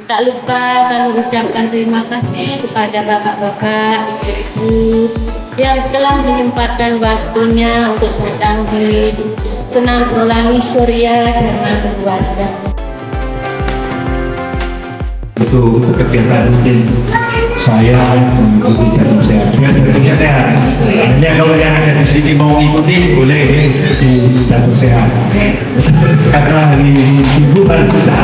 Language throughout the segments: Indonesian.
Tak lupa kami ucapkan terima kasih kepada bapak-bapak, ibu-ibu yang telah menyempatkan waktunya untuk datang di senam ulangi Surya dengan keluarga. Itu kegiatan rutin saya mengikuti jantung sehat. Jantungnya sehat. Hanya kalau yang ada di sini mau mengikuti boleh di jantung sehat. Karena hari Ibu hari kita.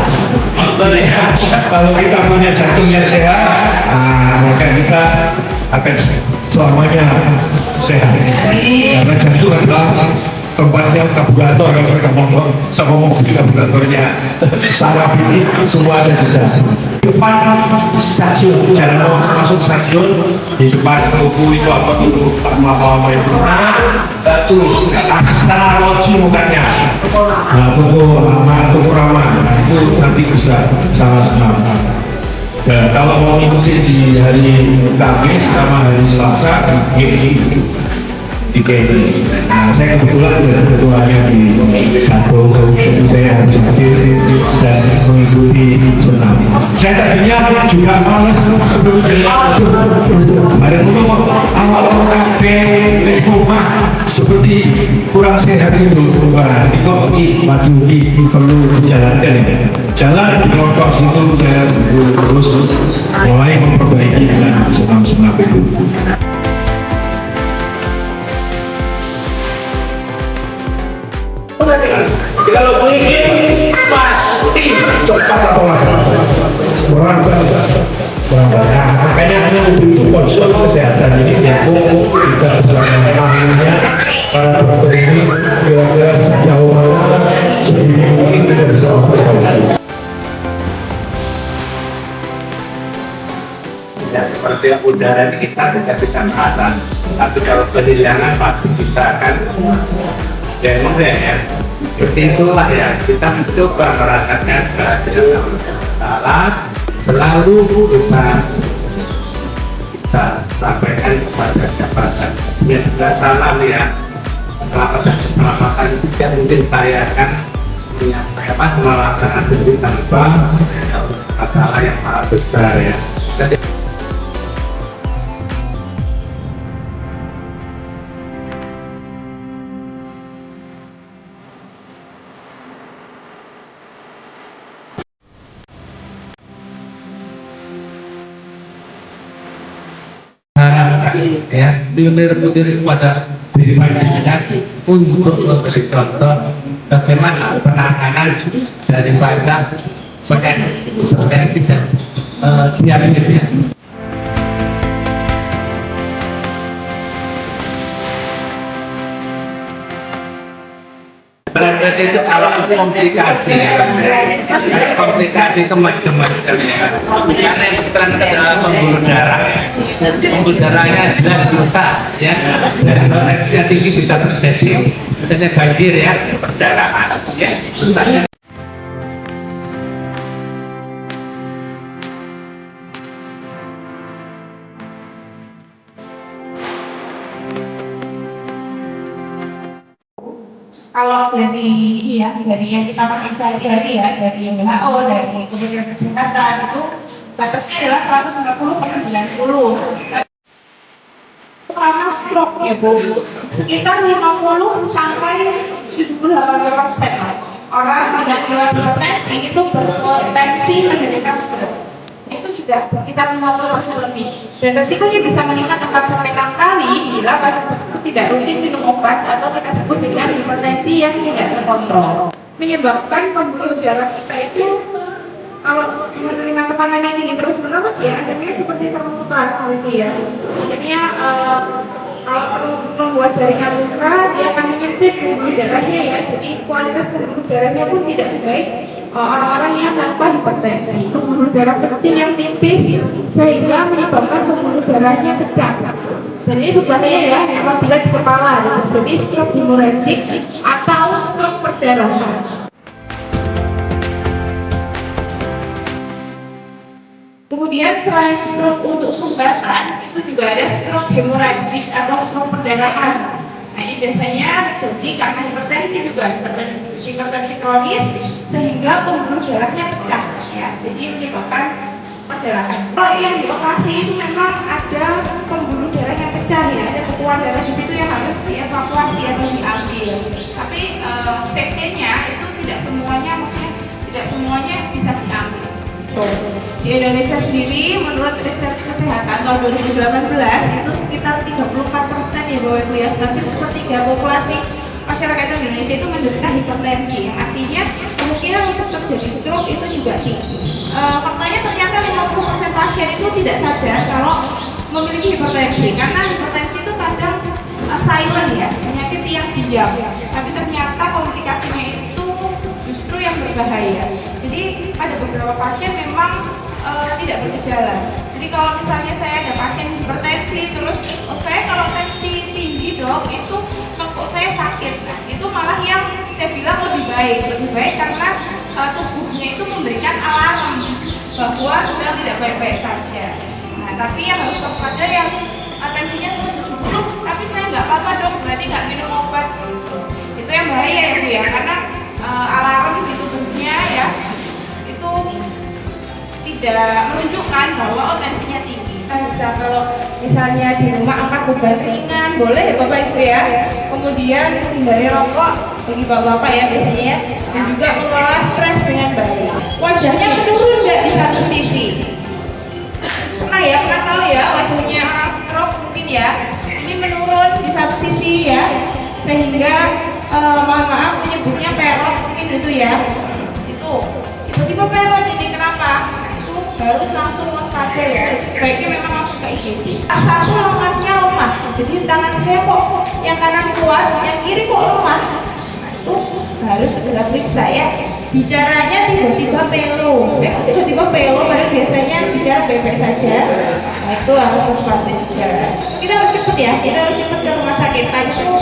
Kalau kita punya jantung yang sehat, maka kita akan selamanya sehat. Karena jantung adalah tempatnya karburator, kalau mereka ngomong sama mobil karburatornya saraf ini semua ada di jantung. Depan stasiun, jalan masuk stasiun di depan ruku itu apa dulu lama-lama itu batu istana loji mukanya, tuku ramah itu nanti bisa salah senam. Dan kalau mau ngikutin di hari Kamis sama hari Selasa di KI. Nah, saya kebetulan ketuanya di Satu, jadi saya harus hadir dan mengikuti senam. Saya tadinya juga males sebelumnya. Ada ngomong awal kafe di rumah seperti kurang sehat itu. Wah, itu maju perlu dijalankan ya. Jalan di kelompok situ saya terus mulai memperbaiki dengan senam-senam itu. Kalau begini pasti cepat orang makanya hanya untuk konsul kesehatan ini nyambung kita bersama ahlinya para dokter ini kira-kira sejauh mana mungkin kita bisa memperbaiki. Ya seperti udara kita tidak bisa merasakan, tapi kalau kehilangan pasti kita akan ya. Seperti itulah ya, kita mencoba merasakan kehadiran Allah selalu kita sampaikan kepada siapapun. Ya sudah salam ya, selamat juga mungkin saya akan menyampaikan melaksanakan diri tanpa masalah yang sangat besar ya. Ya, pionir-pionir pada diri mereka untuk memberi contoh bagaimana penanganan daripada potensi dan diabetes. Berarti itu kalau komplikasi itu macam-macam ya. Karena yang serang adalah pembuluh darah. Pembuluh darahnya jelas rusak ya. Dan tensinya tinggi bisa terjadi. Misalnya banjir ya, perdarahan ya, rusaknya. Kalau dari yang kita pakai sehari-hari ya, dari WHO, dari Kementerian Kesehatan itu batasnya adalah 190/90. Karena stroke ya Bu, sekitar 50 sampai 78% orang dengan hipertensi itu berpotensi menderita stroke. Itu sudah sekitar 50% lebih, dan resikonya bisa meningkat 4-6 kali bila pasien tersebut tidak rutin minum obat atau kita sebut dengan hipertensi yang tidak terkontrol, menyebabkan pembuluh darah kita itu kalau menerima tekanan yang tinggi terus menerus ya, akhirnya seperti terputus gitu ya. Akhirnya kalau perlu membuat jaringan luka, dia akan menyempit pembuluh darahnya ya, jadi kualitas pembuluh darahnya pun tidak sebaik orang-orang yang tanpa hipertensi. Pembuluh darah kecil yang tipis sehingga menyebabkan pembuluh darahnya pecah. Jadi itu bahaya ya apabila di kepala, jadi stroke hemorrhagic atau stroke perdarahan. Kemudian selain stroke untuk sumbatan, itu juga ada stroke hemorrhagic atau stroke perdarahan. Nah ini biasanya terjadi karena hipertensi juga, hipertensi kronis sehingga pembuluh darahnya pecah. ya. Jadi menyebabkan perdarahan. Kalau yang di operasi itu memang ada pembuluh darah yang pecah ya, ada bekuan darah di situ yang harus dievakuasi atau diambil. Tapi CC-nya itu tidak semuanya bisa diambil. Di Indonesia sendiri menurut riset kesehatan tahun 2018 itu sekitar 34% ya Bapak Ibu ya, hampir sepertiga populasi masyarakat Indonesia itu menderita hipertensi, yang artinya kemungkinan untuk terjadi stroke itu juga tinggi. Faktanya ternyata 50% pasien itu tidak sadar kalau memiliki hipertensi, karena hipertensi itu kadang silent ya, penyakit yang diam, tapi ternyata komplikasinya itu justru yang berbahaya. Jadi pada beberapa pasien memang tidak bergejala. Jadi kalau misalnya saya ada pasien hipertensi, terus saya kalau tensi tinggi dok, itu kok saya sakit. Nah, itu malah yang saya bilang lebih baik karena tubuhnya itu memberikan alarm bahwa sedang tidak baik-baik saja. Nah, tapi yang harus waspada yang tensinya 170, tapi saya nggak apa-apa dok, berarti nggak minum obat. Itu yang bahaya ya Bu ya, karena alarm di tubuhnya ya itu tidak menunjukkan bahwa tensinya tinggi. Kita bisa kalau misalnya di rumah angkat beban ringan, boleh ya Bapak Ibu ya. Kemudian hindari rokok bagi bapak-bapak ya biasanya ya. Dan juga mengelola stres dengan baik. Wajahnya menurun nggak di satu sisi? Pernah tahu ya wajahnya orang stroke mungkin ya. Ini menurun di satu sisi ya, sehingga mohon maaf menyebutnya perot mungkin itu ya. Itu tiba-tiba perot ini kenapa? Harus langsung waspada ya, sebaiknya memang langsung ke IGD. Satu lengannya lemah, jadi tangan saya kok yang kanan kuat, yang kiri kok lemah. Itu harus segera periksa ya. Bicaranya tiba-tiba pelo, tiba-tiba pelo, padahal biasanya bicara baik-baik saja. Nah itu harus waspada juga. Kita harus cepet ya, kita harus cepet ke rumah sakit. Tadi itu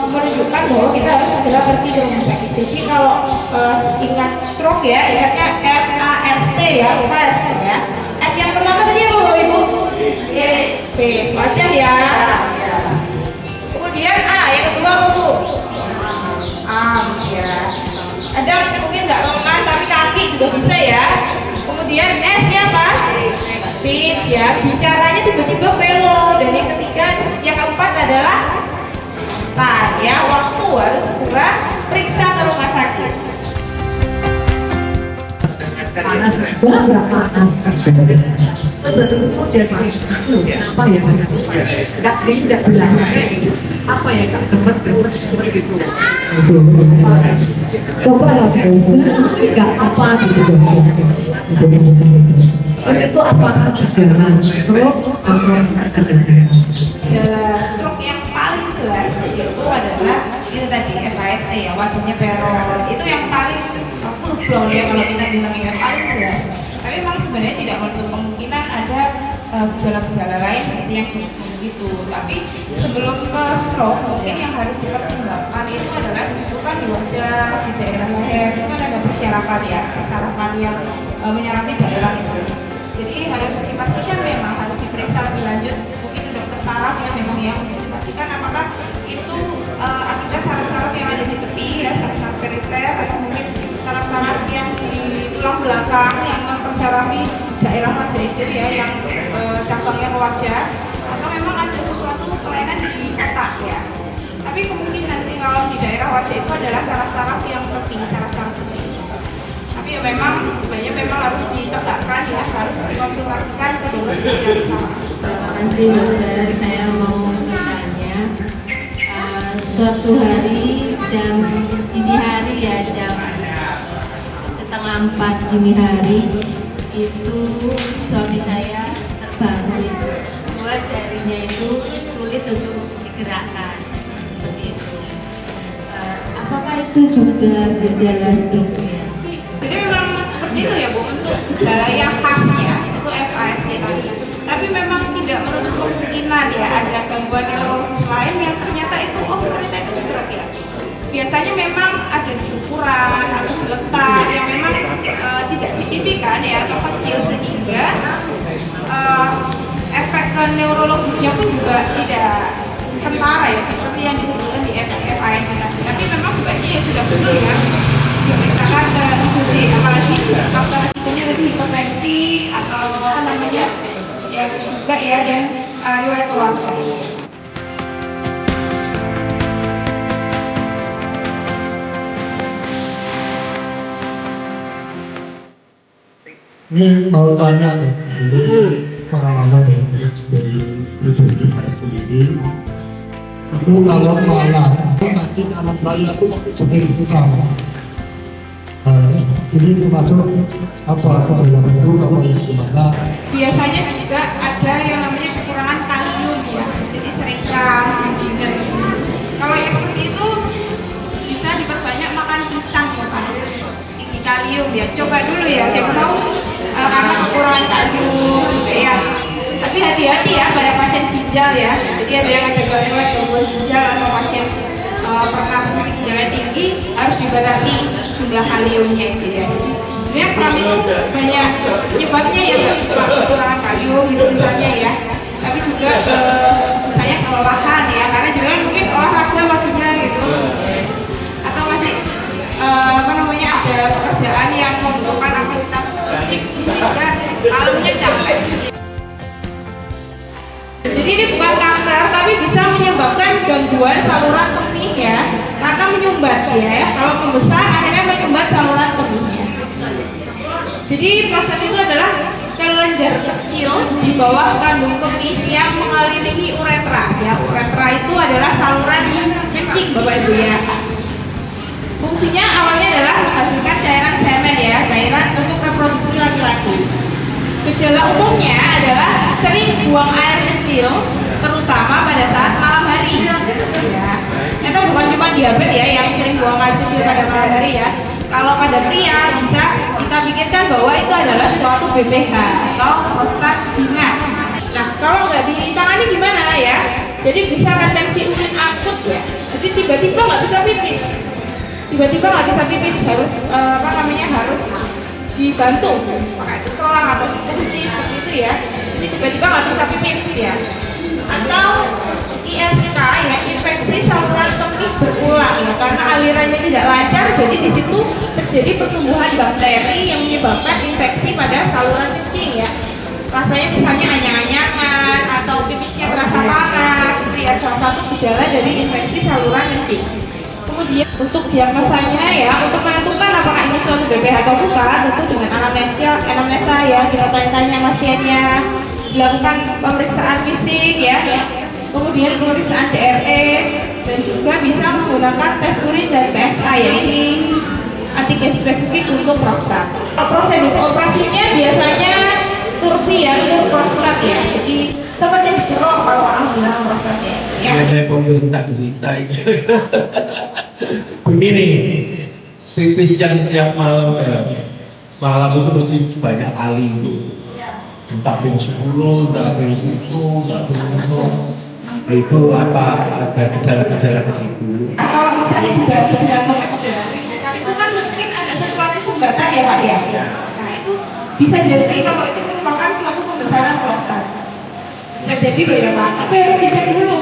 menunjukkan bahwa kita harus segera pergi ke rumah sakit. Jadi kalau ingat stroke ya, ingatnya FAST ya, fast ya. F yang pertama tadi apa Bapak Ibu? Yes. Wajah ya. Kemudian A yang kedua apa Bu? Arms ya. Ada mungkin nggak lengan tapi kaki juga bisa ya. Kemudian S nya apa? Speech ya. Bicaranya tiba-tiba pelo. Dan yang ketiga, yang keempat adalah ya, waktu harus segera periksa ke rumah sakit. Panas berapa panas? Apa ya? Tidak bilang apa ya kak? Tempat seperti itu. Coba nggak apa gitu. Terus itu apakah gejala stroke atau Gejala stroke yang paling jelas itu adalah itu tadi FAST ya, wajahnya perot. Itu yang paling full blown ya kalau kita bilang yang paling jelas. Tapi memang sebenarnya tidak menutup kemungkinan ada gejala-gejala lain seperti yang begitu. Tapi sebelum ke stroke mungkin yang harus dipertimbangkan itu adalah disebutkan di wajah, di daerah leher itu kan ada persyarafan ya, sarafan yang menyerapi daerah itu. Jadi harus dipastikan memang harus diperiksa lebih lanjut, mungkin dokter saraf yang memang ya untuk dipastikan apakah itu ada saraf-saraf yang ada di tepi ya, saraf-saraf perifer atau mungkin saraf-saraf yang di tulang belakang yang mempersyarafi daerah wajah itu ya, yang cabangnya ke wajah, atau memang ada sesuatu kelainan di otak ya. Tapi kemungkinan sih kalau di daerah wajah itu adalah saraf-saraf yang tepi, saraf-saraf tepi. Tapi ya memang sebenarnya memang harus ditegakkan ya, harus dikonsultasikan ke dokter spesialis saraf. Terima kasih dokter, saya mau bertanya. Suatu hari jam dini hari ya, jam 3:30 dini hari itu suami saya terbangun, dua jarinya itu sulit untuk digerakkan seperti itu. Apakah itu juga gejala stroke ya? Jadi memang seperti itu ya Bu, untuk gejala yang khasnya itu FAST tadi. Tapi memang tidak menutup kemungkinan ya ada gangguan neurologis lain yang ternyata itu stroke ya. Biasanya memang ada di ukuran atau di letak yang memang tidak signifikan ya atau kecil, sehingga efek ke neurologisnya pun juga tidak kentara ya seperti yang disebutkan di FAST tadi. Tapi memang sebaiknya ya sudah betul ya misalkan jadi apalagi faktor resikonya lebih hipertensi atau apa namanya ya juga ya dan riwayat keluarga. Ini mau tanya dulu pengalaman dari pribadi saya sendiri. Itu kalau malam, nanti malam saya itu sering buka. Ini termasuk apa dalam itu apa yang gimana? Biasanya juga ada yang namanya kekurangan kalium ya, jadi sering keras, dingin. Kalau yang seperti itu bisa diperbanyak makan pisang ya Pak, tinggi kalium ya. Coba dulu ya, siapa tahu karena kekurangan kalium gitu ya. Tapi hati-hati ya pada pasien ginjal ya. Jadi ada yang ada gangguan ginjal atau pasien pernah fungsi ginjalnya tinggi harus dibatasi jumlah kaliumnya itu ya. Sebenarnya kram itu banyak penyebabnya ya, kekurangan kalium gitu misalnya ya. Tapi juga misalnya kelelahan ya, karena jangan mungkin olahraga waktunya gitu. Atau masih apa namanya ada pekerjaan yang membutuhkan aktivitas fisik sehingga malamnya capek. Jadi ini bukan kanker, tapi bisa menyebabkan gangguan saluran kemih ya, karena menyumbat ya. Kalau membesar akhirnya menyumbat saluran kemihnya. Jadi prostat itu adalah kelenjar kecil di bawah kandung kemih yang mengelilingi uretra ya. Uretra itu adalah saluran kencing Bapak Ibu ya. Fungsinya awalnya adalah menghasilkan cairan semen ya, cairan untuk reproduksi laki-laki. Gejala umumnya adalah sering buang air kecil, terutama pada saat malam hari. Ya, itu bukan cuma diabetes ya yang sering buang air kecil pada malam hari ya. Kalau pada pria bisa kita pikirkan bahwa itu adalah suatu BPH atau prostat jinak. Nah, kalau nggak ditangani gimana ya? Jadi bisa retensi urin akut ya. Jadi tiba-tiba nggak bisa pipis. Tiba-tiba nggak bisa pipis harus harus dibantu pakai itu selang atau kursi seperti itu ya. Jadi tiba-tiba nggak bisa pipis ya. Atau ISK ya, infeksi saluran kemih berulang ya, karena alirannya tidak lancar, jadi di situ terjadi pertumbuhan bakteri yang menyebabkan infeksi pada saluran kencing ya. Rasanya misalnya anyang-anyangan atau pipisnya terasa panas, itu ya salah satu gejala dari infeksi saluran kencing. Kemudian untuk diagnosanya ya, untuk menentukan apakah ini suatu BPH atau bukan, tentu dengan anamnesa ya, kita tanya-tanya pasiennya, dilakukan pemeriksaan fisik ya, kemudian pemeriksaan DRE, dan juga bisa menggunakan tes urin dan PSA ya, ini antigen spesifik untuk prostat. Prosedur operasinya biasanya turpi ya, tur prostat ya, jadi seperti dijerok kalau orang bilang prostat ya. Saya pemerintah cerita itu. Begini, pipis yang malam itu mesti banyak kali itu. Entah ping 10, entah ping 7, entah ping 6. Itu apa ada gejala-gejala ke situ? Kalau misalnya juga tidak itu kan mungkin ada sesuatu sumbatan ya Pak ya. Nah itu bisa jadi kalau itu merupakan suatu pembesaran prostat. Bisa jadi loh ya Pak, tapi harus dicek dulu.